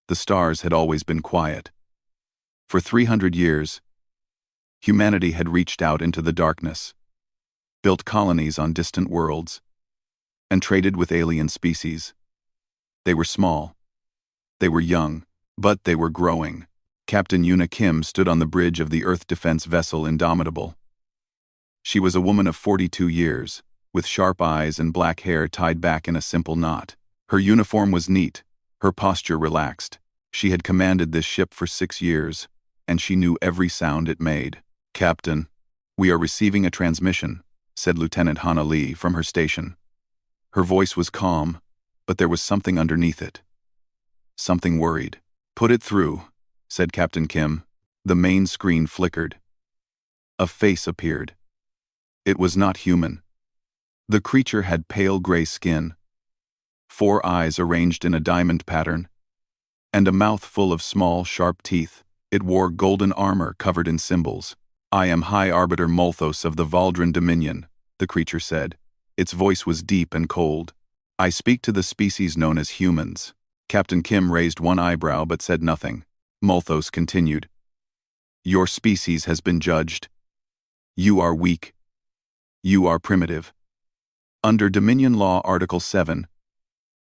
The stars had always been quiet. For 300 years, humanity had reached out into the darkness, built colonies on distant worlds, and traded with alien species. They were small. They were young, but they were growing. Captain Yuna Kim stood on the bridge of the Earth defense vessel Indomitable. She was a woman of 42 years, with sharp eyes and black hair tied back in a simple knot. Her uniform was neat, her posture relaxed. She had commanded this ship for 6 years, and she knew every sound it made. "Captain, we are receiving a transmission," said Lieutenant Hana Lee from her station. Her voice was calm, but there was something underneath it. Something worried. "Put it through," said Captain Kim. The main screen flickered. A face appeared. It was not human. The creature had pale gray skin, 4 eyes arranged in a diamond pattern, and a mouth full of small, sharp teeth. It wore golden armor covered in symbols. "I am High Arbiter Molthos of the Valdran Dominion," the creature said. Its voice was deep and cold. "I speak to the species known as humans." Captain Kim raised one eyebrow but said nothing. Molthos continued. "Your species has been judged. You are weak. You are primitive. Under Dominion Law Article 7,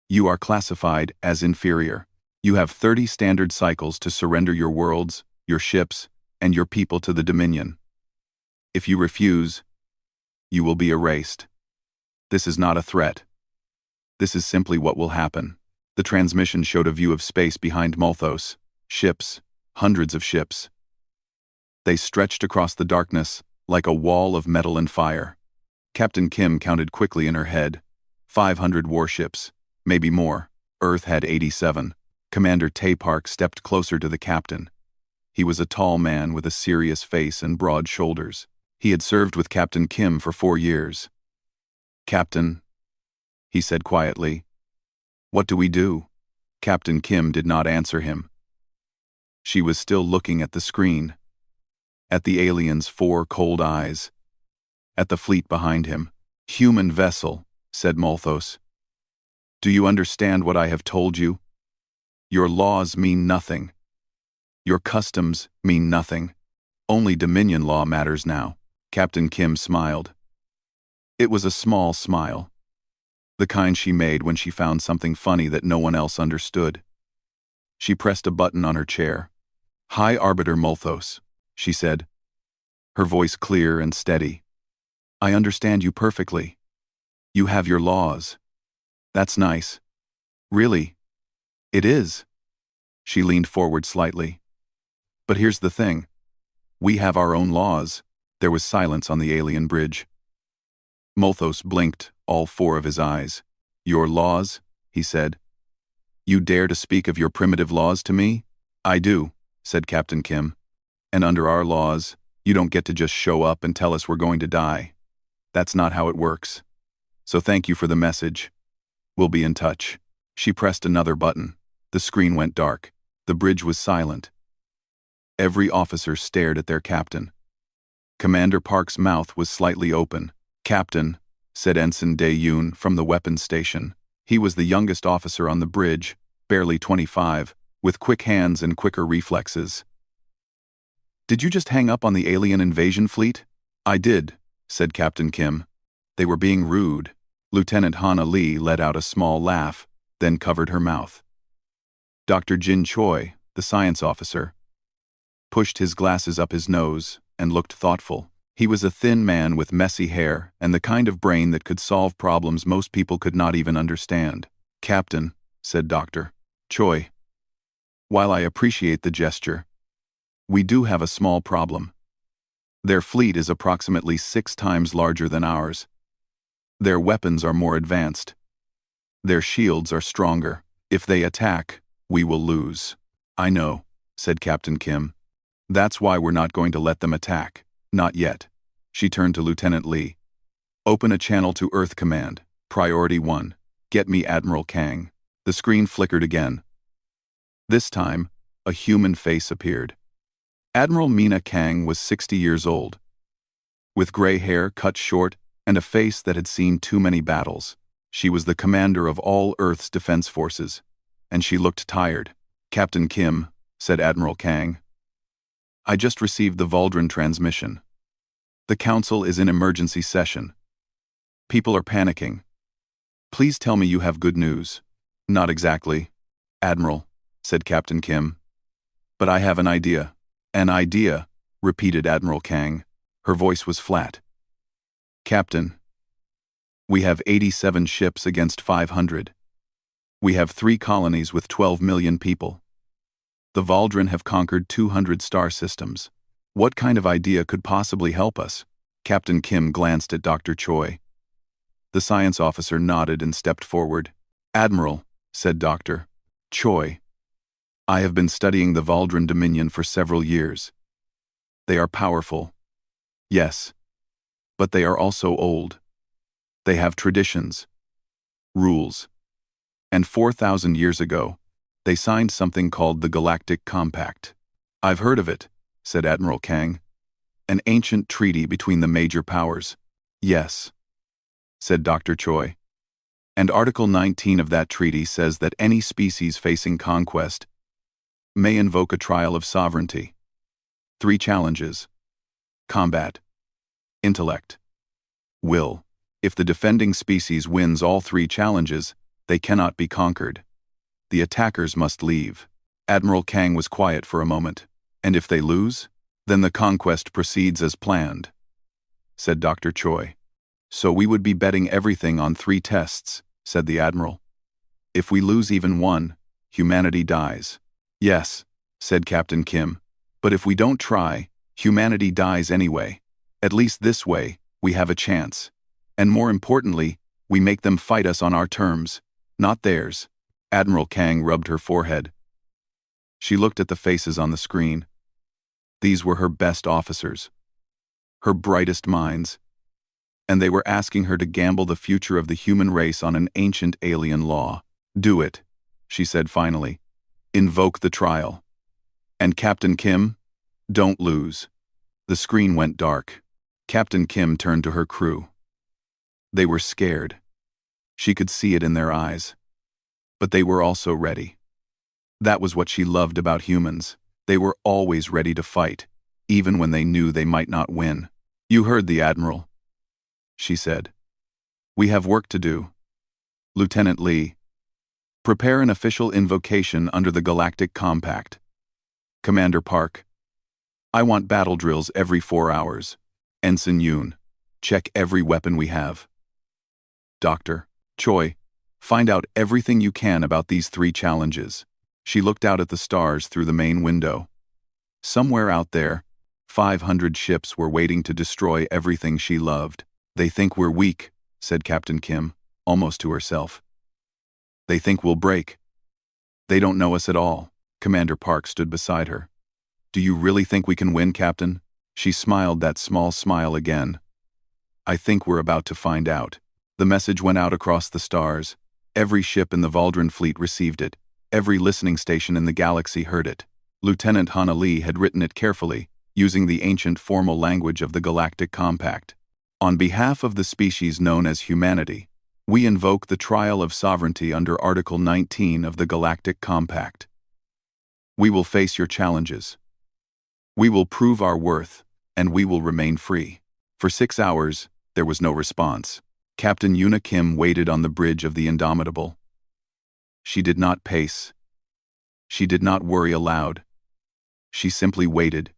you are classified as inferior. You have 30 standard cycles to surrender your worlds, your ships, and your people to the Dominion. If you refuse, you will be erased. This is not a threat. This is simply what will happen." The transmission showed a view of space behind Molthos. Ships, hundreds of ships. They stretched across the darkness like a wall of metal and fire. Captain Kim counted quickly in her head. 500 warships, maybe more. Earth had 87. Commander Tae Park stepped closer to the captain. He was a tall man with a serious face and broad shoulders. He had served with Captain Kim for 4 years. "Captain," he said quietly, "what do we do?" Captain Kim did not answer him. She was still looking at the screen, at the alien's 4 cold eyes, at the fleet behind him. "Human vessel," said Molthos. "Do you understand what I have told you? Your laws mean nothing. Your customs mean nothing. Only Dominion law matters now." Captain Kim smiled. It was a small smile, the kind she made when she found something funny that no one else understood. She pressed a button on her chair. "High Arbiter Molthos," she said, her voice clear and steady. "I understand you perfectly. You have your laws. That's nice. Really? It is." She leaned forward slightly. "But here's the thing. We have our own laws." There was silence on the alien bridge. Molthos blinked, all 4 of his eyes. "Your laws?" he said. "You dare to speak of your primitive laws to me?" "I do," said Captain Kim. "And under our laws, you don't get to just show up and tell us we're going to die. That's not how it works. So thank you for the message. We'll be in touch." She pressed another button. The screen went dark. The bridge was silent. Every officer stared at their captain. Commander Park's mouth was slightly open. "Captain," said Ensign Dae-yoon from the weapons station. He was the youngest officer on the bridge, barely 25, with quick hands and quicker reflexes. "Did you just hang up on the alien invasion fleet?" "I did," said Captain Kim. "They were being rude." Lieutenant Hana Lee let out a small laugh, then covered her mouth. Dr. Jin Choi, the science officer, pushed his glasses up his nose and looked thoughtful. He was a thin man with messy hair and the kind of brain that could solve problems most people could not even understand. "Captain," said Dr. Choi, "while I appreciate the gesture, we do have a small problem. Their fleet is approximately 6 times larger than ours. Their weapons are more advanced. Their shields are stronger. If they attack, we will lose." "I know," said Captain Kim. "That's why we're not going to let them attack. Not yet." She turned to Lieutenant Lee. "Open a channel to Earth Command. Priority 1. Get me Admiral Kang." The screen flickered again. This time, a human face appeared. Admiral Mina Kang was 60 years old, with gray hair cut short and a face that had seen too many battles. She was the commander of all Earth's defense forces, and she looked tired. Captain Kim, said Admiral Kang. I just received the Valdrin transmission. The Council is in emergency session. People are panicking. Please tell me you have good news. Not exactly, Admiral, said Captain Kim. But I have an idea. An idea, repeated Admiral Kang. Her voice was flat. Captain, we have 87 ships against 500. We have 3 colonies with 12 million people. The Valdrin have conquered 200 star systems. What kind of idea could possibly help us? Captain Kim glanced at Dr. Choi. The science officer nodded and stepped forward. Admiral, said Dr. Choi, I have been studying the Valdrin Dominion for several years. They are powerful. Yes. But they are also old. They have traditions, rules. And 4,000 years ago, they signed something called the Galactic Compact. I've heard of it, said Admiral Kang. An ancient treaty between the major powers. Yes, said Dr. Choi. And Article 19 of that treaty says that any species facing conquest may invoke a trial of sovereignty. 3 challenges: combat, intellect, will. If the defending species wins all 3 challenges, they cannot be conquered. The attackers must leave. Admiral Kang was quiet for a moment. And if they lose? Then the conquest proceeds as planned, said Dr. Choi. So we would be betting everything on 3 tests, said the Admiral. If we lose even one, humanity dies. Yes, said Captain Kim. But if we don't try, humanity dies anyway. At least this way, we have a chance. And more importantly, we make them fight us on our terms, not theirs. Admiral Kang rubbed her forehead. She looked at the faces on the screen. These were her best officers, her brightest minds, and they were asking her to gamble the future of the human race on an ancient alien law. Do it, she said finally. Invoke the trial. And Captain Kim, don't lose. The screen went dark. Captain Kim turned to her crew. They were scared. She could see it in their eyes. But they were also ready. That was what she loved about humans. They were always ready to fight, even when they knew they might not win. You heard the Admiral, she said. We have work to do. Lieutenant Lee, prepare an official invocation under the Galactic Compact. Commander Park, I want battle drills every 4 hours. Ensign Yoon, check every weapon we have. Dr. Choi, find out everything you can about these 3 challenges. She looked out at the stars through the main window. Somewhere out there, 500 ships were waiting to destroy everything she loved. They think we're weak, said Captain Kim, almost to herself. They think we'll break. They don't know us at all. Commander Park stood beside her. Do you really think we can win, Captain? She smiled that small smile again. I think we're about to find out. The message went out across the stars. Every ship in the Valdrin fleet received it. Every listening station in the galaxy heard it. Lieutenant Hana Lee had written it carefully, using the ancient formal language of the Galactic Compact. On behalf of the species known as humanity, we invoke the trial of sovereignty under Article 19 of the Galactic Compact. We will face your challenges. We will prove our worth, and we will remain free. For 6 hours, there was no response. Captain Yuna Kim waited on the bridge of the Indomitable. She did not pace. She did not worry aloud. She simply waited,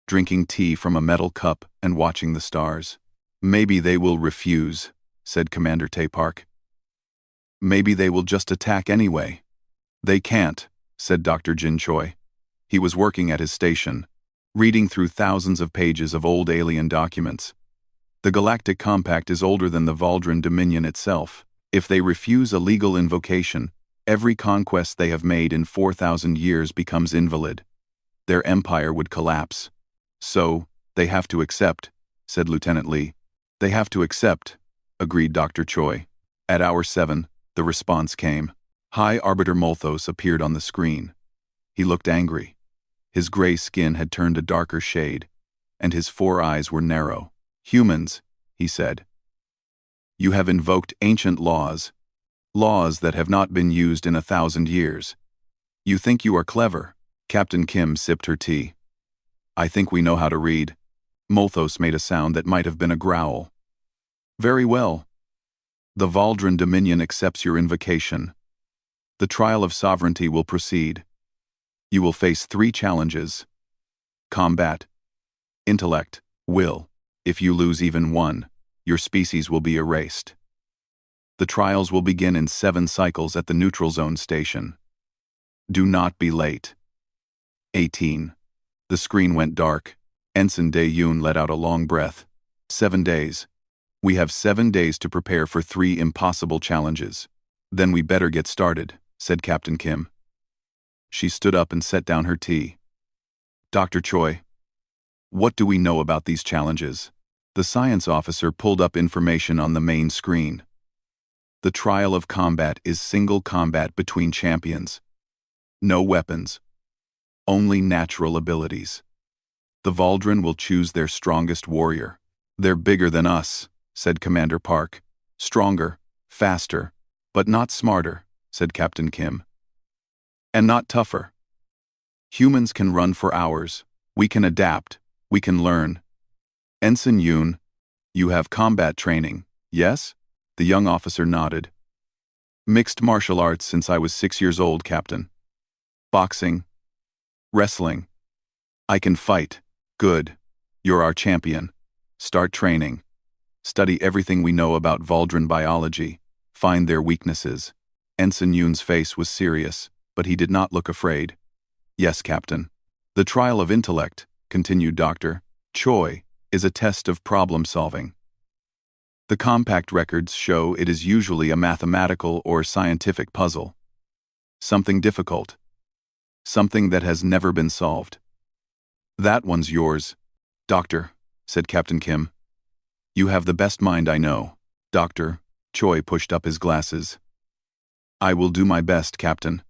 drinking tea from a metal cup and watching the stars. Maybe they will refuse, said Commander Tae Park. Maybe they will just attack anyway. They can't, said Dr. Jin Choi. He was working at his station, reading through thousands of pages of old alien documents. The Galactic Compact is older than the Valdrin Dominion itself. If they refuse a legal invocation, every conquest they have made in 4,000 years becomes invalid. Their empire would collapse. So, they have to accept, said Lieutenant Lee. They have to accept, agreed Dr. Choi. At hour 7, the response came. High Arbiter Molthos appeared on the screen. He looked angry. His gray skin had turned a darker shade, and his 4 eyes were narrow. Humans, he said. You have invoked ancient laws, laws that have not been used in 1,000 years. You think you are clever. Captain Kim sipped her tea. I think we know how to read. Molthos made a sound that might have been a growl. Very well. The Valdran Dominion accepts your invocation. The trial of sovereignty will proceed. You will face 3 challenges. Combat, intellect, will. If you lose even one, your species will be erased. The trials will begin in 7 cycles at the neutral zone station. Do not be late. 18. The screen went dark. Ensign Dae-yoon let out a long breath. 7 days. We have 7 days to prepare for 3 impossible challenges. Then we better get started, said Captain Kim. She stood up and set down her tea. Dr. Choi, what do we know about these challenges? The science officer pulled up information on the main screen. The trial of combat is single combat between champions. No weapons. Only natural abilities. The Valdran will choose their strongest warrior. They're bigger than us, said Commander Park. Stronger, faster, but not smarter, said Captain Kim. And not tougher. Humans can run for hours. We can adapt. We can learn. Ensign Yoon, you have combat training, yes? The young officer nodded. Mixed martial arts since I was 6 years old, Captain. Boxing. Wrestling. I can fight. Good. You're our champion. Start training. Study everything we know about Valdran biology. Find their weaknesses. Ensign Yoon's face was serious, but he did not look afraid. Yes, Captain. The trial of intellect, continued Dr. Choi, is a test of problem-solving. The compact records show it is usually a mathematical or scientific puzzle. Something difficult. Something that has never been solved. That one's yours, Doctor, said Captain Kim. You have the best mind I know. Dr. Choi pushed up his glasses. I will do my best, Captain.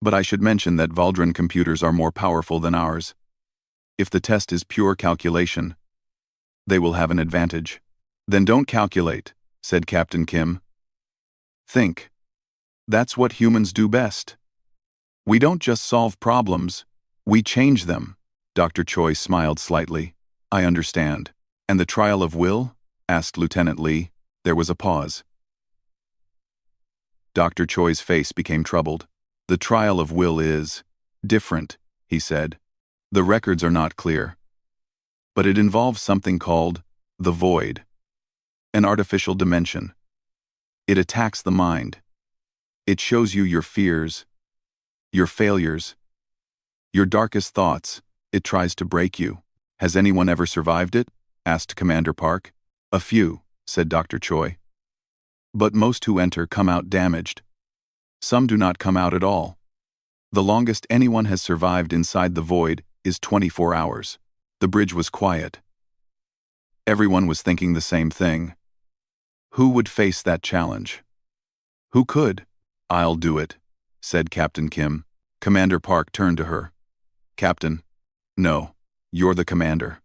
But I should mention that Valdran computers are more powerful than ours. If the test is pure calculation, they will have an advantage. Then don't calculate, said Captain Kim. Think. That's what humans do best. We don't just solve problems, we change them. Dr. Choi smiled slightly. I understand. And the trial of will? Asked Lieutenant Lee. There was a pause. Dr. Choi's face became troubled. The trial of will is different, he said. The records are not clear. But it involves something called the void. An artificial dimension. It attacks the mind. It shows you your fears, your failures, your darkest thoughts. It tries to break you. Has anyone ever survived it? Asked Commander Park. A few, said Dr. Choi. But most who enter come out damaged. Some do not come out at all. The longest anyone has survived inside the void is 24 hours. The bridge was quiet. Everyone was thinking the same thing. Who would face that challenge? Who could? I'll do it, said Captain Kim. Commander Park turned to her. Captain, no, you're the commander.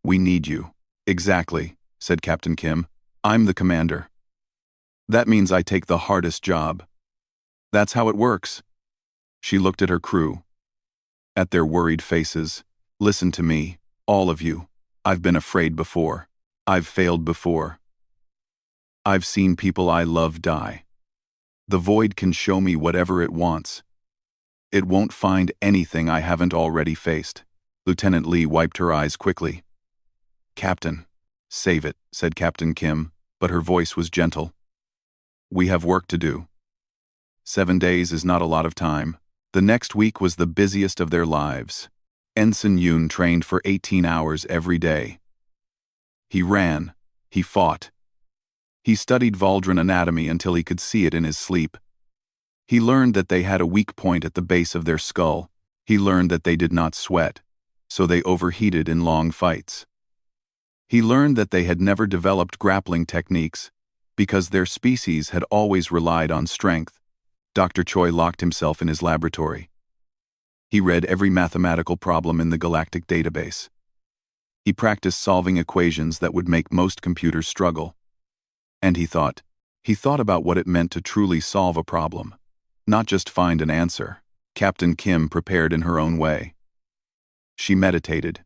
We need you. Exactly, said Captain Kim. I'm the commander. That means I take the hardest job. That's how it works. She looked at her crew, at their worried faces. Listen to me, all of you. I've been afraid before. I've failed before. I've seen people I love die. The void can show me whatever it wants. It won't find anything I haven't already faced. Lieutenant Lee wiped her eyes quickly. Captain, save it, said Captain Kim, but her voice was gentle. We have work to do. 7 days is not a lot of time. The next week was the busiest of their lives. Ensign Yoon trained for 18 hours every day. He ran. He fought. He studied Valdran anatomy until he could see it in his sleep. He learned that they had a weak point at the base of their skull. He learned that they did not sweat, so they overheated in long fights. He learned that they had never developed grappling techniques, because their species had always relied on strength. Dr. Choi locked himself in his laboratory. He read every mathematical problem in the Galactic database. He practiced solving equations that would make most computers struggle. And he thought about what it meant to truly solve a problem, not just find an answer. Captain Kim prepared in her own way. She meditated.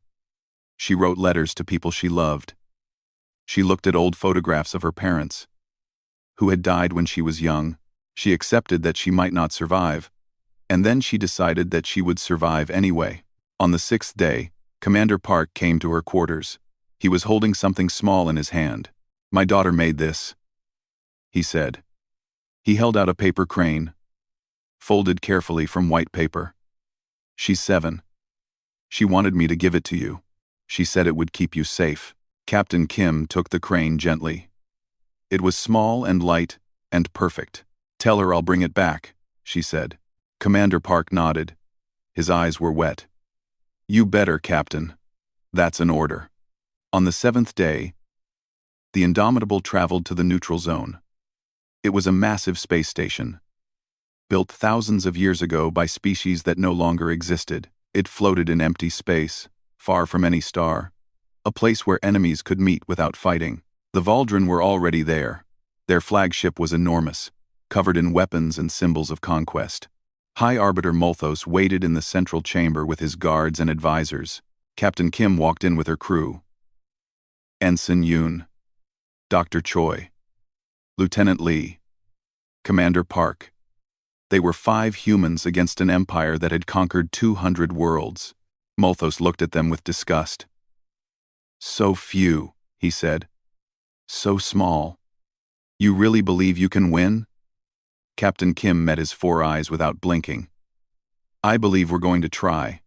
She wrote letters to people she loved. She looked at old photographs of her parents, who had died when she was young. She accepted that she might not survive, and then she decided that she would survive anyway. On the 6th day, Commander Park came to her quarters. He was holding something small in his hand. "My daughter made this," he said. He held out a paper crane, folded carefully from white paper. "She's 7. She wanted me to give it to you. She said it would keep you safe." Captain Kim took the crane gently. It was small and light and perfect. "Tell her I'll bring it back," she said. Commander Park nodded. His eyes were wet. "You better, Captain. That's an order." On the 7th day, the Indomitable traveled to the neutral zone. It was a massive space station, built thousands of years ago by species that no longer existed. It floated in empty space, far from any star, a place where enemies could meet without fighting. The Valdren were already there. Their flagship was enormous, covered in weapons and symbols of conquest. High Arbiter Molthos waited in the central chamber with his guards and advisors. Captain Kim walked in with her crew. Ensign Yoon, Dr. Choi, Lieutenant Lee, Commander Park. They were 5 humans against an empire that had conquered 200 worlds. Molthos looked at them with disgust. "So few," he said. "So small. You really believe you can win?" Captain Kim met his 4 eyes without blinking. "I believe we're going to try.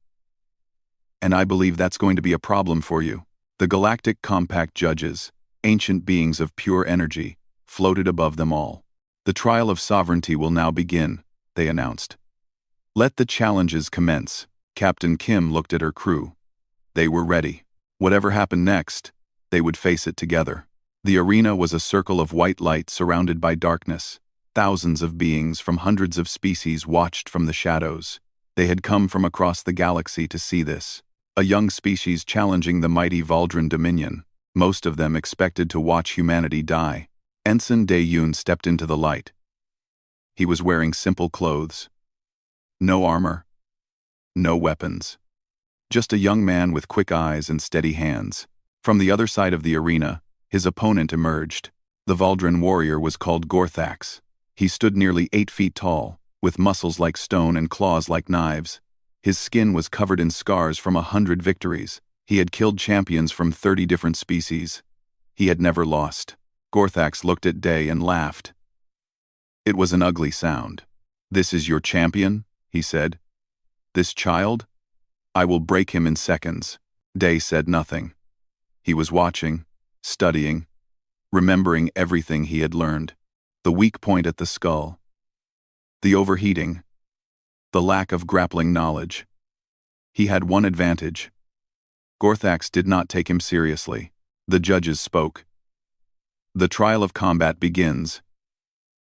And I believe that's going to be a problem for you." The Galactic Compact judges, ancient beings of pure energy, floated above them all. "The trial of sovereignty will now begin," they announced. "Let the challenges commence." Captain Kim looked at her crew. They were ready. Whatever happened next, they would face it together. The arena was a circle of white light surrounded by darkness. Thousands of beings from hundreds of species watched from the shadows. They had come from across the galaxy to see this. A young species challenging the mighty Valdren Dominion. Most of them expected to watch humanity die. Ensign Dae-Yoon stepped into the light. He was wearing simple clothes. No armor. No weapons. Just a young man with quick eyes and steady hands. From the other side of the arena, his opponent emerged. The Valdren warrior was called Gorthax. He stood nearly 8 feet tall, with muscles like stone and claws like knives. His skin was covered in scars from 100 victories. He had killed champions from 30 different species. He had never lost. Gorthax looked at Day and laughed. It was an ugly sound. "This is your champion?" he said. "This child? I will break him in seconds." Day said nothing. He was watching, studying, remembering everything he had learned. The weak point at the skull. The overheating. The lack of grappling knowledge. He had one advantage. Gorthax did not take him seriously. The judges spoke. "The trial of combat begins.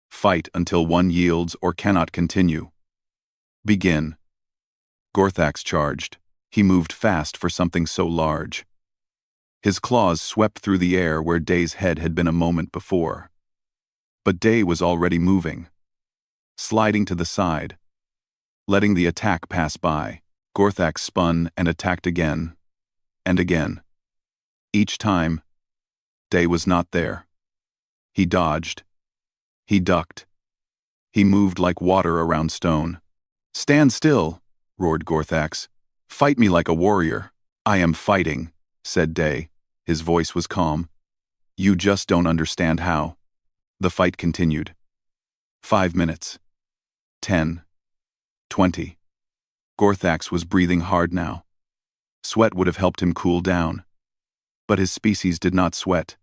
Fight until one yields or cannot continue. Begin." Gorthax charged. He moved fast for something so large. His claws swept through the air where Day's head had been a moment before. But Day was already moving, sliding to the side, letting the attack pass by. Gorthax spun and attacked again, and again. Each time, Day was not there. He dodged. He ducked. He moved like water around stone. "Stand still," roared Gorthax. "Fight me like a warrior." "I am fighting," said Day. His voice was calm. "You just don't understand how." The fight continued. 5 minutes. 10. 20. Gorthax was breathing hard now. Sweat would have helped him cool down. But his species did not sweat.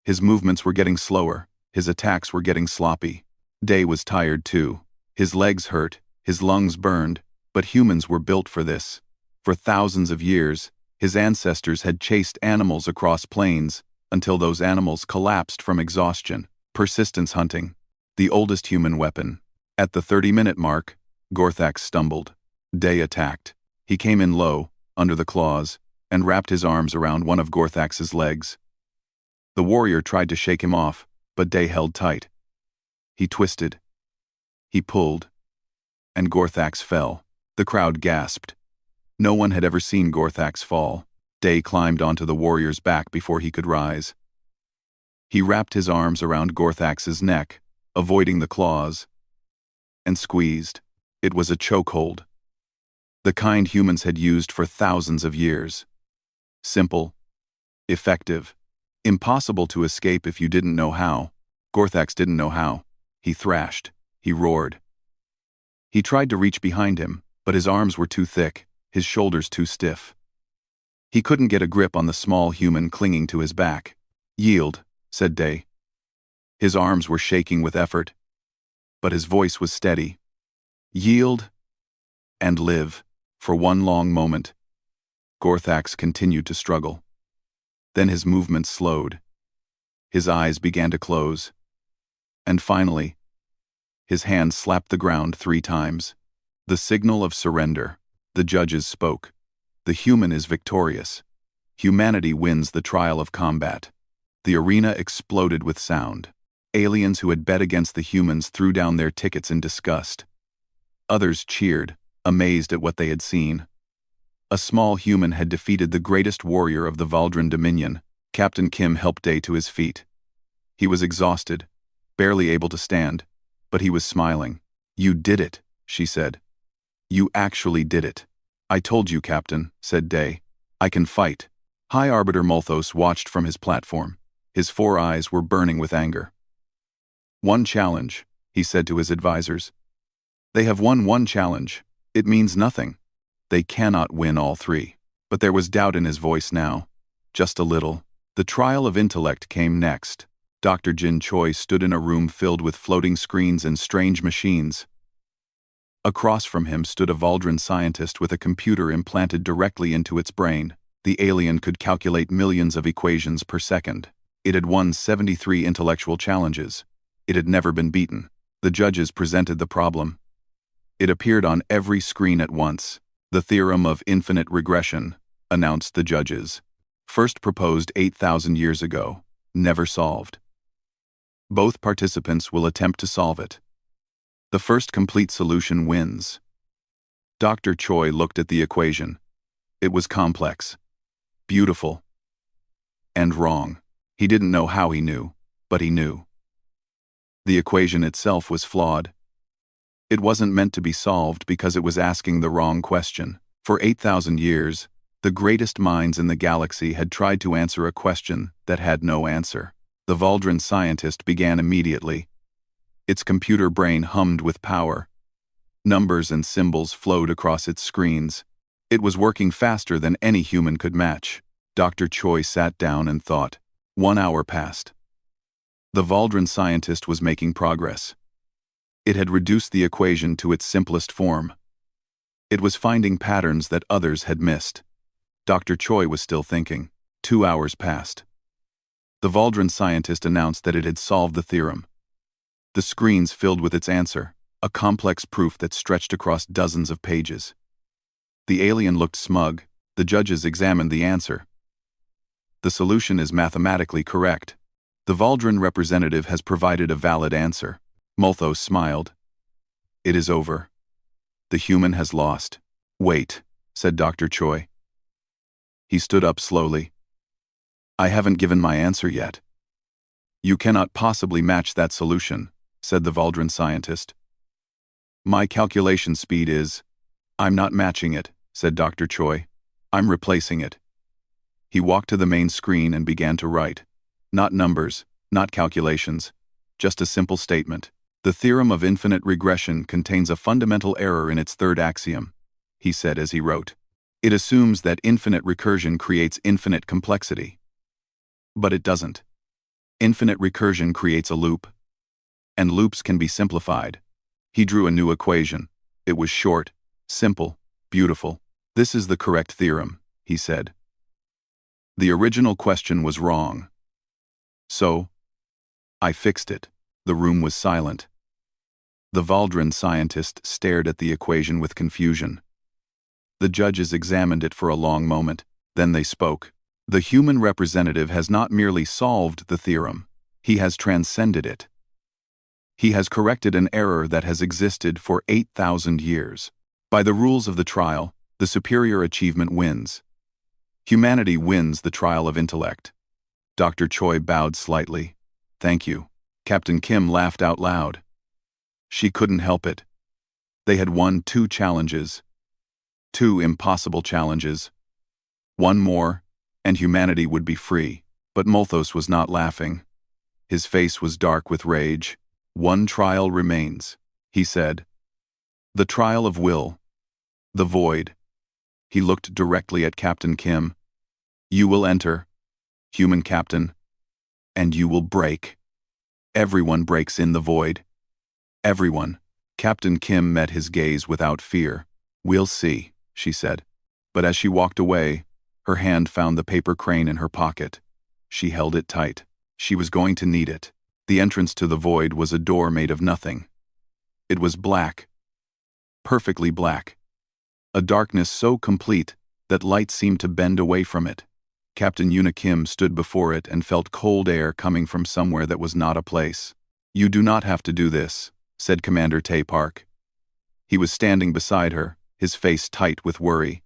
His movements were getting slower. His attacks were getting sloppy. Day was tired too. His legs hurt, his lungs burned, but humans were built for this. For thousands of years, his ancestors had chased animals across plains until those animals collapsed from exhaustion. Persistence hunting, the oldest human weapon. At the 30-minute mark, Gorthax stumbled. Day attacked. He came in low, under the claws, and wrapped his arms around one of Gorthax's legs. The warrior tried to shake him off, but Day held tight. He twisted. He pulled. and Gorthax fell. The crowd gasped. No one had ever seen Gorthax fall. Day climbed onto the warrior's back before he could rise. He wrapped his arms around Gorthax's neck, avoiding the claws, and squeezed. It was a chokehold, the kind humans had used for thousands of years. Simple, effective, impossible to escape if you didn't know how. Gorthax didn't know how. He thrashed. He roared. He tried to reach behind him, but his arms were too thick, his shoulders too stiff. He couldn't get a grip on the small human clinging to his back. "Yield," said Day. His arms were shaking with effort, but his voice was steady. "Yield and live." For one long moment, Gorthax continued to struggle. Then his movements slowed. His eyes began to close. And finally, his hand slapped the ground 3 times. The signal of surrender. The judges spoke. The human is victorious. Humanity wins the trial of combat. The arena exploded with sound. Aliens who had bet against the humans threw down their tickets in disgust. Others cheered, amazed at what they had seen. A small human had defeated the greatest warrior of the Valdran Dominion. Captain Kim helped Day to his feet. He was exhausted, barely able to stand, but he was smiling. "You did it," she said. "You actually did it." "I told you, Captain," said Day. "I can fight." High Arbiter Molthos watched from his platform. His 4 eyes were burning with anger. "One challenge," he said to his advisors. "They have won 1 challenge. It means nothing. They cannot win all 3. But there was doubt in his voice now. Just a little. The trial of intellect came next. Dr. Jin Choi stood in a room filled with floating screens and strange machines. Across from him stood a Valdran scientist with a computer implanted directly into its brain. The alien could calculate millions of equations per second. It had won 73 intellectual challenges. It had never been beaten. The judges presented the problem. It appeared on every screen at once. "The theorem of infinite regression," announced the judges. "First proposed 8,000 years ago. Never solved. Both participants will attempt to solve it. The first complete solution wins." Dr. Choi looked at the equation. It was complex, beautiful, and wrong. He didn't know how he knew, but he knew. The equation itself was flawed. It wasn't meant to be solved because it was asking the wrong question. For 8,000 years, the greatest minds in the galaxy had tried to answer a question that had no answer. The Valdran scientist began immediately. Its computer brain hummed with power. Numbers and symbols flowed across its screens. It was working faster than any human could match. Dr. Choi sat down and thought. 1 hour passed. The Valdran scientist was making progress. It had reduced the equation to its simplest form. It was finding patterns that others had missed. Dr. Choi was still thinking. 2 hours passed. The Valdran scientist announced that it had solved the theorem. The screens filled with its answer, a complex proof that stretched across dozens of pages. The alien looked smug. The judges examined the answer. "The solution is mathematically correct. The Valdran representative has provided a valid answer." Molthos smiled. "It is over. The human has lost." "Wait," said Dr. Choi. He stood up slowly. "I haven't given my answer yet." "You cannot possibly match that solution," said the Valdran scientist. "My calculation speed is—" "I'm not matching it," said Dr. Choi. "I'm replacing it." He walked to the main screen and began to write. Not numbers, not calculations, just a simple statement. "The theorem of infinite regression contains a fundamental error in its 3rd axiom," he said as he wrote. "It assumes that infinite recursion creates infinite complexity. But it doesn't. Infinite recursion creates a loop. And loops can be simplified." He drew a new equation. It was short, simple, beautiful. "This is the correct theorem," he said. "The original question was wrong. So, I fixed it." The room was silent. The Valdran scientist stared at the equation with confusion. The judges examined it for a long moment. Then they spoke. "The human representative has not merely solved the theorem. He has transcended it." He has corrected an error that has existed for 8,000 years. By the rules of the trial, the superior achievement wins. Humanity wins the trial of intellect. Dr. Choi bowed slightly. Thank you. Captain Kim laughed out loud. She couldn't help it. They had won 2 challenges. 2 impossible challenges. One more, and humanity would be free. But Molthos was not laughing. His face was dark with rage. One trial remains, he said. The trial of will. The void. He looked directly at Captain Kim. You will enter, human captain, and you will break. Everyone breaks in the void. Everyone. Captain Kim met his gaze without fear. We'll see, she said. But as she walked away, her hand found the paper crane in her pocket. She held it tight. She was going to need it. The entrance to the void was a door made of nothing. It was black. Perfectly black. A darkness so complete that light seemed to bend away from it. Captain Yuna Kim stood before it and felt cold air coming from somewhere that was not a place. You do not have to do this, said Commander Tae Park. He was standing beside her, his face tight with worry.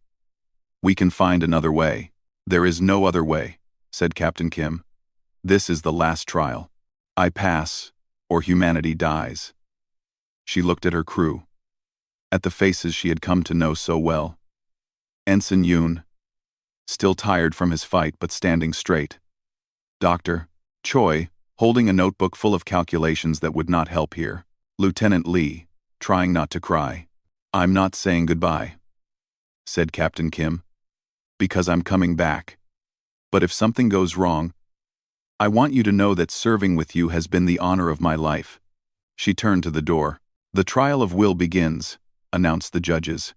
We can find another way. There is no other way, said Captain Kim. This is the last trial. I pass, or humanity dies. She looked at her crew. At the faces she had come to know so well. Ensign Yoon, still tired from his fight but standing straight. Dr. Choi, holding a notebook full of calculations that would not help here. Lieutenant Lee, trying not to cry. I'm not saying goodbye, said Captain Kim, because I'm coming back. But if something goes wrong, I want you to know that serving with you has been the honor of my life. She turned to the door. The trial of will begins, announced the judges.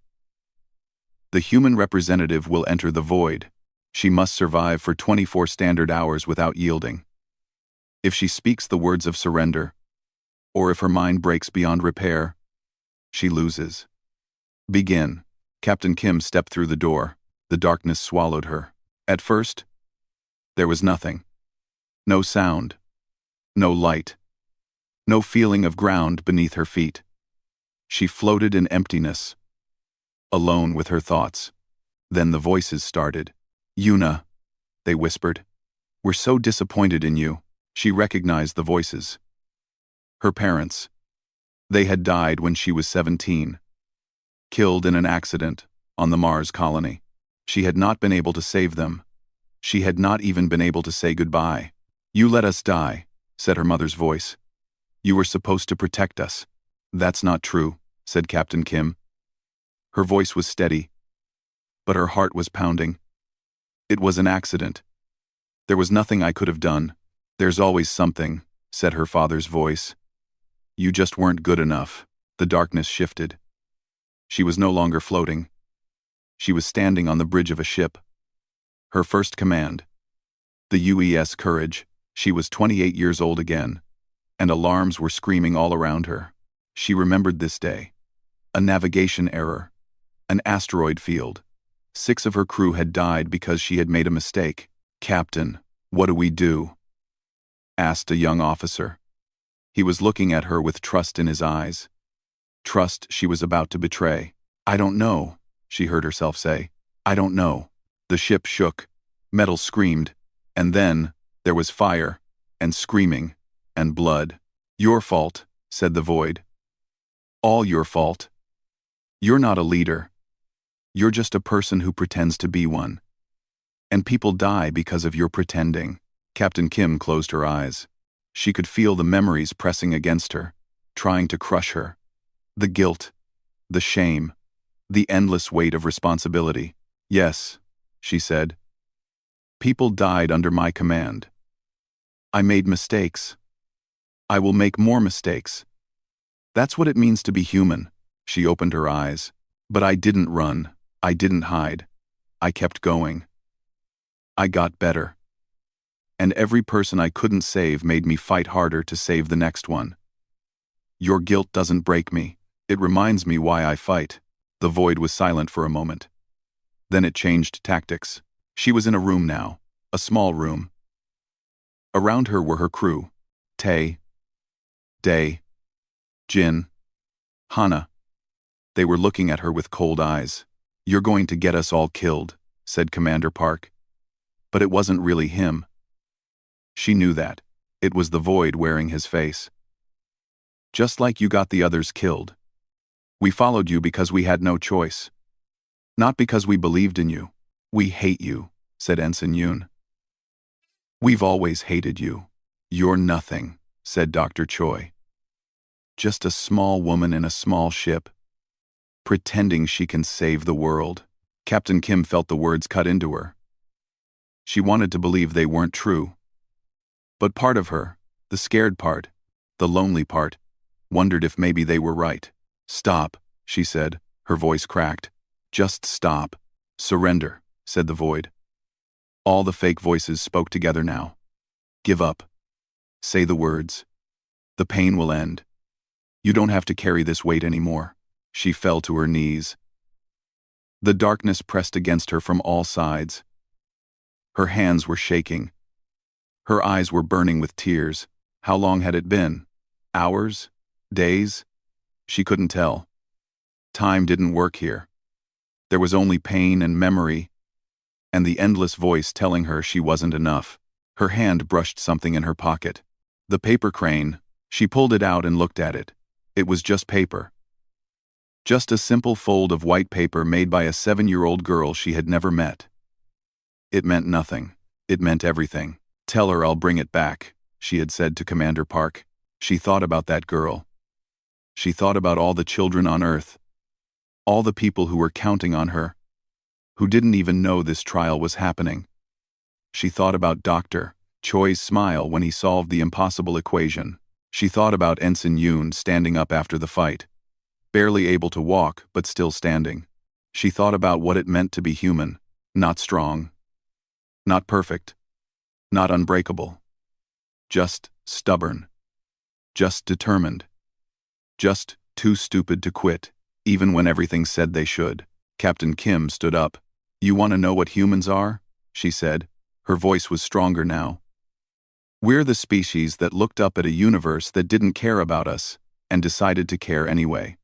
The human representative will enter the void. She must survive for 24 standard hours without yielding. If she speaks the words of surrender, or if her mind breaks beyond repair, she loses. Begin. Captain Kim stepped through the door. The darkness swallowed her. At first, there was nothing. No sound. No light. No feeling of ground beneath her feet. She floated in emptiness, alone with her thoughts. Then the voices started. Yuna, they whispered. We're so disappointed in you. She recognized the voices. Her parents. They had died when she was 17. Killed in an accident on the Mars colony. She had not been able to save them. She had not even been able to say goodbye. You let us die, said her mother's voice. You were supposed to protect us. That's not true, said Captain Kim. Her voice was steady, but her heart was pounding. It was an accident. There was nothing I could have done. There's always something, said her father's voice. You just weren't good enough. The darkness shifted. She was no longer floating. She was standing on the bridge of a ship. Her first command. The UES Courage. She was 28 years old again, and alarms were screaming all around her. She remembered this day. A navigation error. An asteroid field. 6 of her crew had died because she had made a mistake. Captain, what do we do? Asked a young officer. He was looking at her with trust in his eyes. Trust she was about to betray. I don't know, she heard herself say. I don't know. The ship shook. Metal screamed. And then, there was fire, and screaming, and blood. Your fault, said the void. All your fault. You're not a leader. You're just a person who pretends to be one. And people die because of your pretending. Captain Kim closed her eyes. She could feel the memories pressing against her, trying to crush her. The guilt, the shame, the endless weight of responsibility. Yes, she said. People died under my command. I made mistakes. I will make more mistakes. That's what it means to be human. She opened her eyes. But I didn't run. I didn't hide. I kept going. I got better. And every person I couldn't save made me fight harder to save the next one. Your guilt doesn't break me. It reminds me why I fight. The void was silent for a moment. Then it changed tactics. She was in a room now, a small room. Around her were her crew. Tae, Day, Jin, Hana. They were looking at her with cold eyes. "You're going to get us all killed," said Commander Park. But it wasn't really him. She knew that. It was the void wearing his face. "Just like you got the others killed. We followed you because we had no choice. Not because we believed in you. We hate you," said Ensign Yoon. "We've always hated you. You're nothing," said Dr. Choi. "Just a small woman in a small ship, pretending she can save the world." Captain Kim felt the words cut into her. She wanted to believe they weren't true. But part of her, the scared part, the lonely part, wondered if maybe they were right. "Stop," she said, her voice cracked. "Just stop. Surrender," said the void. All the fake voices spoke together now. "Give up. Say the words. The pain will end. You don't have to carry this weight anymore." She fell to her knees. The darkness pressed against her from all sides. Her hands were shaking. Her eyes were burning with tears. How long had it been? Hours? Days? She couldn't tell. Time didn't work here. There was only pain and memory, and the endless voice telling her she wasn't enough. Her hand brushed something in her pocket. The paper crane. She pulled it out and looked at it. It was just paper. Just a simple fold of white paper made by a 7-year-old girl she had never met. It meant nothing. It meant everything. "Tell her I'll bring it back," she had said to Commander Park. She thought about that girl. She thought about all the children on Earth. All the people who were counting on her, who didn't even know this trial was happening. She thought about Dr. Choi's smile when he solved the impossible equation. She thought about Ensign Yoon standing up after the fight, barely able to walk but still standing. She thought about what it meant to be human, not strong, not perfect, not unbreakable. Just stubborn. Just determined. Just too stupid to quit, even when everything said they should. Captain Kim stood up. "You want to know what humans are?" she said. Her voice was stronger now. "We're the species that looked up at a universe that didn't care about us, and decided to care anyway.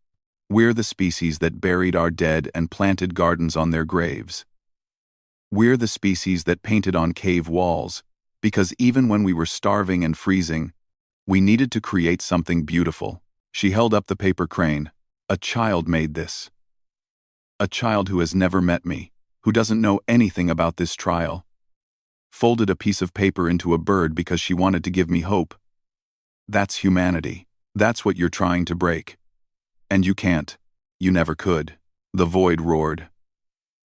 We're the species that buried our dead and planted gardens on their graves. We're the species that painted on cave walls, because even when we were starving and freezing, we needed to create something beautiful." She held up the paper crane. "A child made this. A child who has never met me, who doesn't know anything about this trial. Folded a piece of paper into a bird because she wanted to give me hope. That's humanity. That's what you're trying to break. And you can't. You never could." The void roared.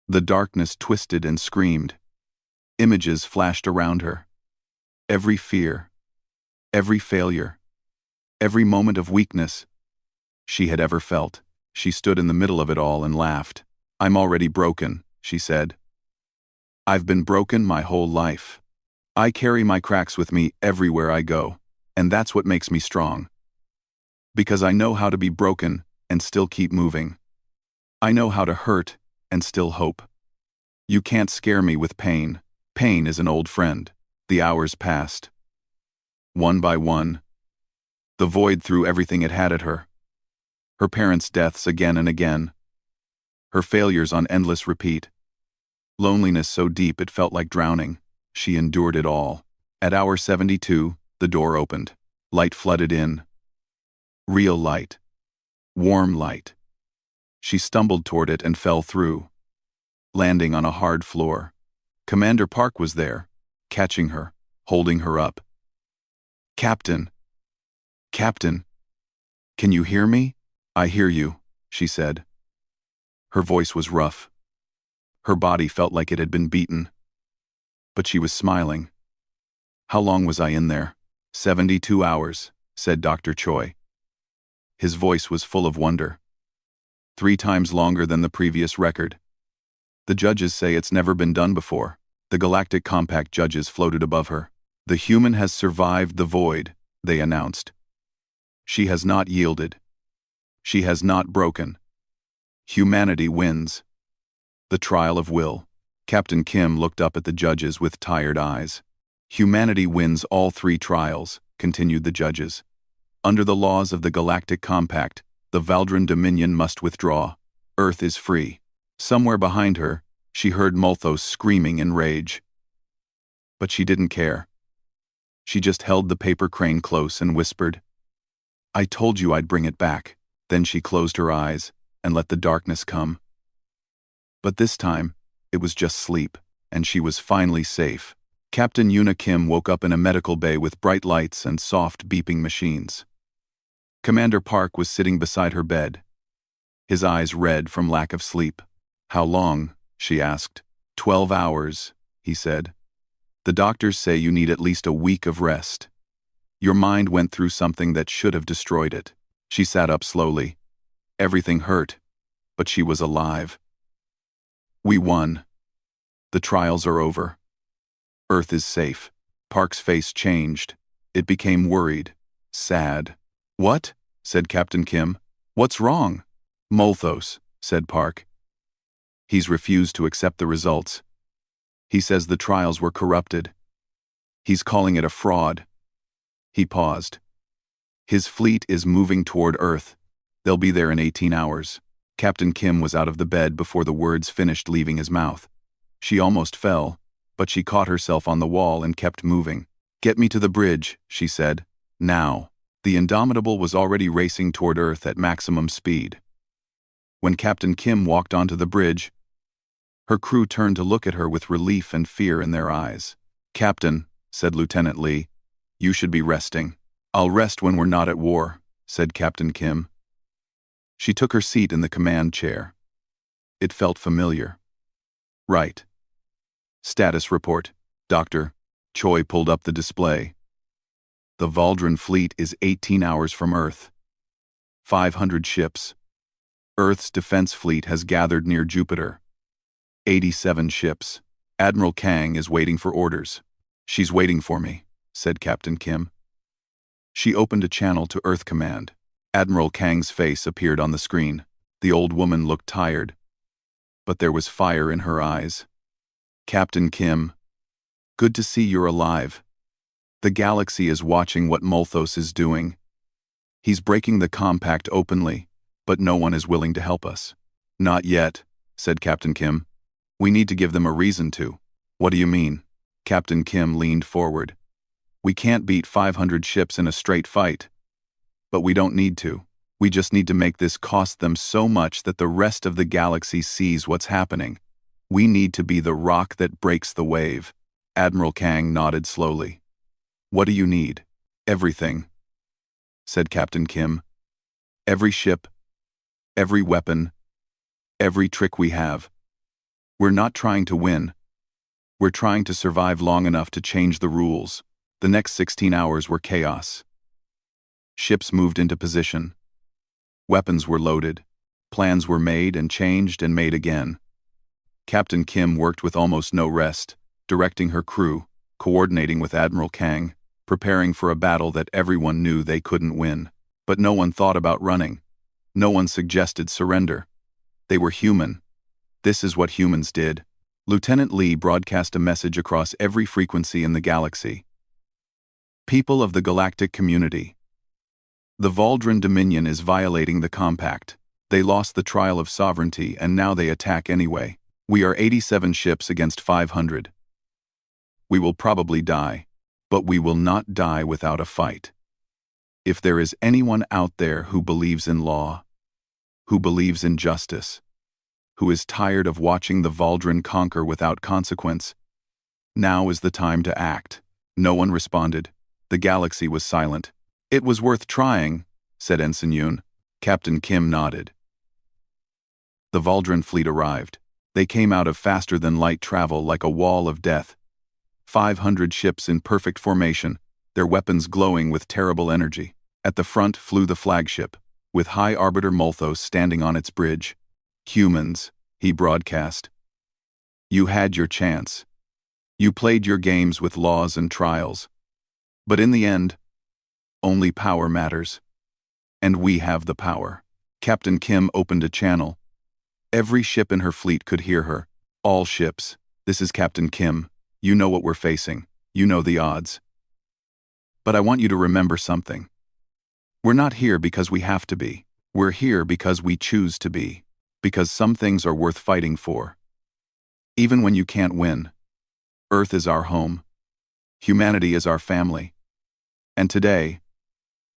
The darkness twisted and screamed. Images flashed around her. Every fear, every failure, every moment of weakness she had ever felt. She stood in the middle of it all and laughed. "I'm already broken," she said. "I've been broken my whole life. I carry my cracks with me everywhere I go, and that's what makes me strong. Because I know how to be broken and still keep moving. I know how to hurt and still hope. You can't scare me with pain. Pain is an old friend." The hours passed. One by one, the void threw everything it had at her. Her parents' deaths again and again. Her failures on endless repeat. Loneliness so deep it felt like drowning. She endured it all. At hour 72, the door opened. Light flooded in. Real light. Warm light. She stumbled toward it and fell through, landing on a hard floor. Commander Park was there, catching her, holding her up. "Captain. Captain. Can you hear me?" "I hear you," she said. Her voice was rough. Her body felt like it had been beaten. But she was smiling. "How long was I in there?" 72 hours, said Dr. Choi. His voice was full of wonder. 3 times longer than the previous record. The judges say it's never been done before. The Galactic Compact judges floated above her. "The human has survived the void," they announced. "She has not yielded. She has not broken. Humanity wins." The trial of will. Captain Kim looked up at the judges with tired eyes. "Humanity wins all 3 trials," continued the judges. Under the laws of the Galactic Compact, the Valdran Dominion must withdraw. Earth is free. Somewhere behind her, she heard Molthos screaming in rage. But she didn't care. She just held the paper crane close and whispered, "I told you I'd bring it back." Then she closed her eyes and let the darkness come. But this time, it was just sleep, and she was finally safe. Captain Yuna Kim woke up in a medical bay with bright lights and soft beeping machines. Commander Park was sitting beside her bed, his eyes red from lack of sleep. "How long?" she asked. 12 hours, he said. "The doctors say you need at least a week of rest. Your mind went through something that should have destroyed it." She sat up slowly. Everything hurt, but she was alive. "We won. The trials are over. Earth is safe." Park's face changed. It became worried, sad. "What?" said Captain Kim. "What's wrong?" "Molthos," said Park. "He's refused to accept the results. He says the trials were corrupted. He's calling it a fraud." He paused. "His fleet is moving toward Earth. They'll be there in 18 hours. Captain Kim was out of the bed before the words finished leaving his mouth. She almost fell, but she caught herself on the wall and kept moving. "Get me to the bridge," she said. "Now." The Indomitable was already racing toward Earth at maximum speed. When Captain Kim walked onto the bridge, her crew turned to look at her with relief and fear in their eyes. "Captain," said Lieutenant Lee, "you should be resting." "I'll rest when we're not at war," said Captain Kim. She took her seat in the command chair. It felt familiar. "Right. Status report, Doctor." Choi pulled up the display. "The Valdran fleet is 18 hours from Earth. 500 ships. Earth's defense fleet has gathered near Jupiter. 87 ships. Admiral Kang is waiting for orders." "She's waiting for me," said Captain Kim. She opened a channel to Earth Command. Admiral Kang's face appeared on the screen. The old woman looked tired, but there was fire in her eyes. "Captain Kim, good to see you're alive. The galaxy is watching what Molthos is doing. He's breaking the compact openly, but no one is willing to help us." "Not yet," said Captain Kim. "We need to give them a reason to." "What do you mean?" Captain Kim leaned forward. "We can't beat 500 ships in a straight fight. But we don't need to. We just need to make this cost them so much that the rest of the galaxy sees what's happening. We need to be the rock that breaks the wave." Admiral Kang nodded slowly. "What do you need?" "Everything," said Captain Kim. "Every ship, every weapon, every trick we have. We're not trying to win. We're trying to survive long enough to change the rules." The next 16 hours were chaos. Ships moved into position. Weapons were loaded. Plans were made and changed and made again. Captain Kim worked with almost no rest, directing her crew, coordinating with Admiral Kang, preparing for a battle that everyone knew they couldn't win. But no one thought about running. No one suggested surrender. They were human. This is what humans did. Lieutenant Lee broadcast a message across every frequency in the galaxy. "People of the galactic community. The Valdran Dominion is violating the compact. They lost the trial of sovereignty and now they attack anyway. We are 87 ships against 500. We will probably die, but we will not die without a fight. If there is anyone out there who believes in law, who believes in justice, who is tired of watching the Valdran conquer without consequence, now is the time to act." No one responded. The galaxy was silent. "It was worth trying," said Ensign Yoon. Captain Kim nodded. The Valdran fleet arrived. They came out of faster-than-light travel like a wall of death. 500 ships in perfect formation, their weapons glowing with terrible energy. At the front flew the flagship, with High Arbiter Molthos standing on its bridge. "Humans," he broadcast. "You had your chance. You played your games with laws and trials. But in the end, only power matters. And we have the power." Captain Kim opened a channel. Every ship in her fleet could hear her. "All ships, this is Captain Kim. You know what we're facing. You know the odds. But I want you to remember something. We're not here because we have to be. We're here because we choose to be. Because some things are worth fighting for. Even when you can't win. Earth is our home. Humanity is our family. And today,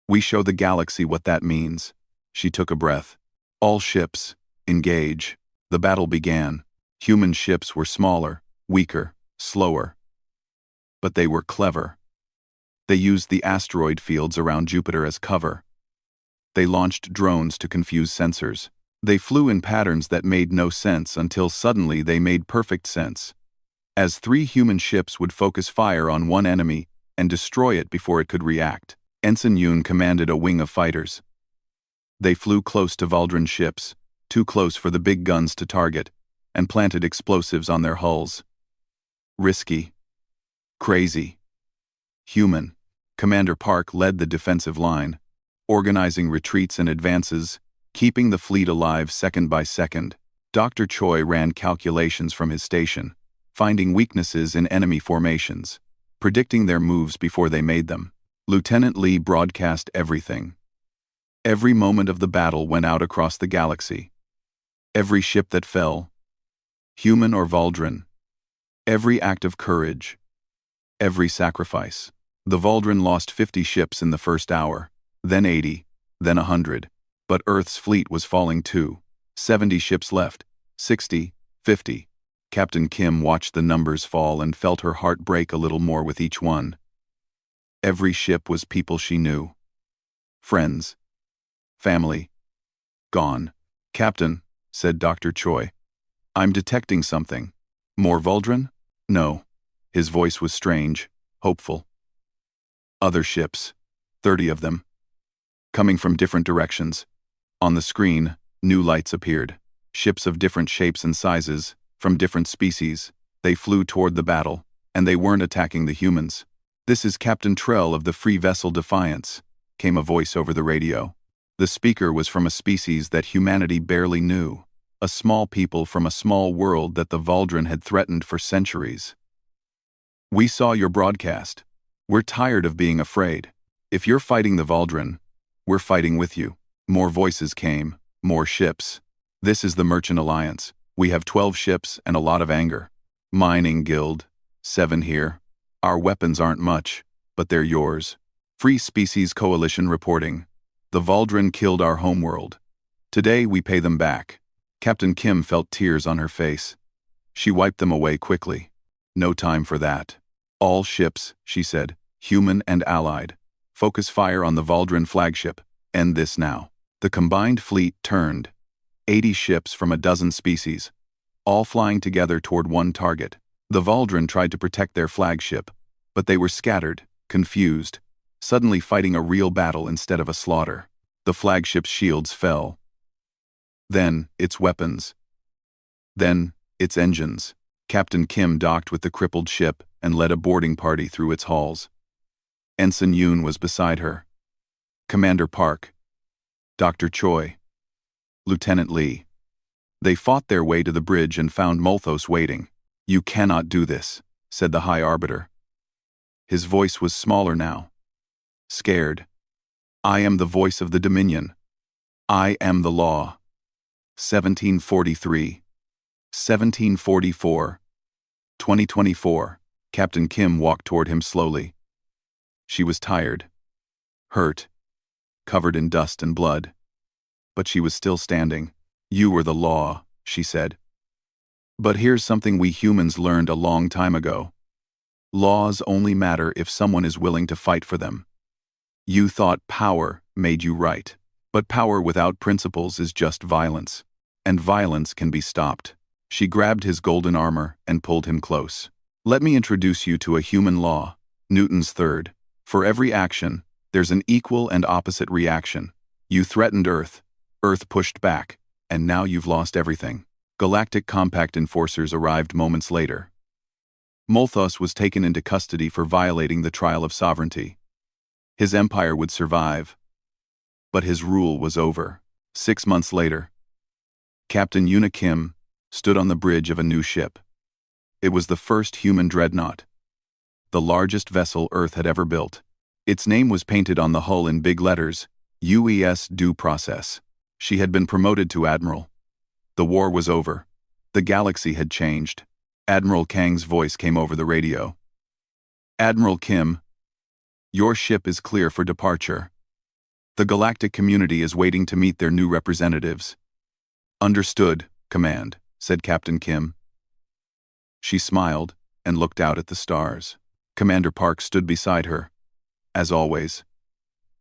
we show the galaxy what that means. She took a breath. All ships, engage. The battle began. Human ships were smaller, weaker, slower. But they were clever. They used the asteroid fields around Jupiter as cover. They launched drones to confuse sensors. They flew in patterns that made no sense until suddenly they made perfect sense. As 3 human ships would focus fire on one enemy and destroy it before it could react, Ensign Yoon commanded a wing of fighters. They flew close to Valdrin ships, too close for the big guns to target, and planted explosives on their hulls. Risky. Crazy. Human. Commander Park led the defensive line, organizing retreats and advances, keeping the fleet alive second by second. Dr. Choi ran calculations from his station, finding weaknesses in enemy formations, predicting their moves before they made them. Lieutenant Lee broadcast everything. Every moment of the battle went out across the galaxy. Every ship that fell, human or Valdrin. Every act of courage. Every sacrifice. The Valdrin lost 50 ships in the first hour, then 80, then 100. But Earth's fleet was falling too. 70 ships left, 60, 50. Captain Kim watched the numbers fall and felt her heart break a little more with each one. Every ship was people she knew. Friends. Family. Gone. Captain, said Dr. Choi. I'm detecting something. More Valdrin? No. His voice was strange, hopeful. Other ships. 30 of them. Coming from different directions. On the screen, new lights appeared. Ships of different shapes and sizes, from different species. They flew toward the battle, and they weren't attacking the humans. This is Captain Trell of the Free Vessel Defiance, came a voice over the radio. The speaker was from a species that humanity barely knew. A small people from a small world that the Valdrin had threatened for centuries. We saw your broadcast. We're tired of being afraid. If you're fighting the Valdrin, we're fighting with you. More voices came, more ships. This is the Merchant Alliance. We have 12 ships and a lot of anger. Mining Guild, 7 here. Our weapons aren't much, but they're yours. Free Species Coalition reporting. The Valdrin killed our homeworld. Today we pay them back. Captain Kim felt tears on her face. She wiped them away quickly. No time for that. All ships, she said, human and allied. Focus fire on the Valdrin flagship. End this now. The combined fleet turned. 80 ships from a dozen species, all flying together toward one target. The Valdrin tried to protect their flagship, but they were scattered, confused, suddenly fighting a real battle instead of a slaughter. The flagship's shields fell. Then, its weapons. Then, its engines. Captain Kim docked with the crippled ship and led a boarding party through its halls. Ensign Yoon was beside her. Commander Park. Dr. Choi. Lieutenant Lee. They fought their way to the bridge and found Molthos waiting. You cannot do this, said the High Arbiter. His voice was smaller now. Scared. I am the voice of the Dominion. I am the law. 1743. 1744. 2024. Captain Kim walked toward him slowly. She was tired. Hurt. Covered in dust and blood. But she was still standing. You were the law, she said. But here's something we humans learned a long time ago. Laws only matter if someone is willing to fight for them. You thought power made you right. But power without principles is just violence. And violence can be stopped. She grabbed his golden armor and pulled him close. Let me introduce you to a human law, Newton's third. For every action, there's an equal and opposite reaction. You threatened Earth. Earth pushed back, and now you've lost everything. Galactic Compact enforcers arrived moments later. Molthos was taken into custody for violating the trial of sovereignty. His empire would survive, but his rule was over. 6 months later, Captain Yuna Kim stood on the bridge of a new ship. It was the first human dreadnought, the largest vessel Earth had ever built. Its name was painted on the hull in big letters, UES due process. She had been promoted to admiral. The war was over. The galaxy had changed. Admiral Kang's voice came over the radio. Admiral Kim, your ship is clear for departure. The galactic community is waiting to meet their new representatives. Understood, Command, said Captain Kim. She smiled and looked out at the stars. Commander Park stood beside her. As always.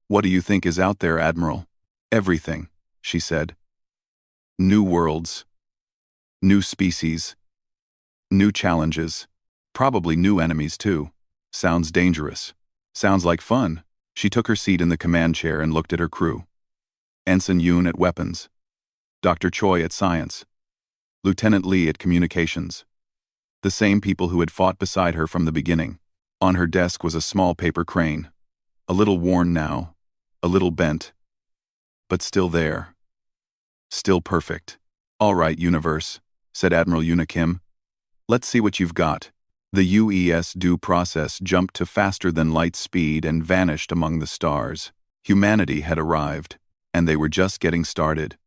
What do you think is out there, Admiral? Everything, she said. New worlds. New species. New challenges. Probably new enemies, too. Sounds dangerous. Sounds like fun. She took her seat in the command chair and looked at her crew. Ensign Yoon at weapons. Dr. Choi at science. Lieutenant Lee at communications. The same people who had fought beside her from the beginning. On her desk was a small paper crane. A little worn now. A little bent. But still there. Still perfect. All right, Universe, said Admiral Yoon Kim. Let's see what you've got. The UES due process jumped to faster than light speed and vanished among the stars. Humanity had arrived, and they were just getting started.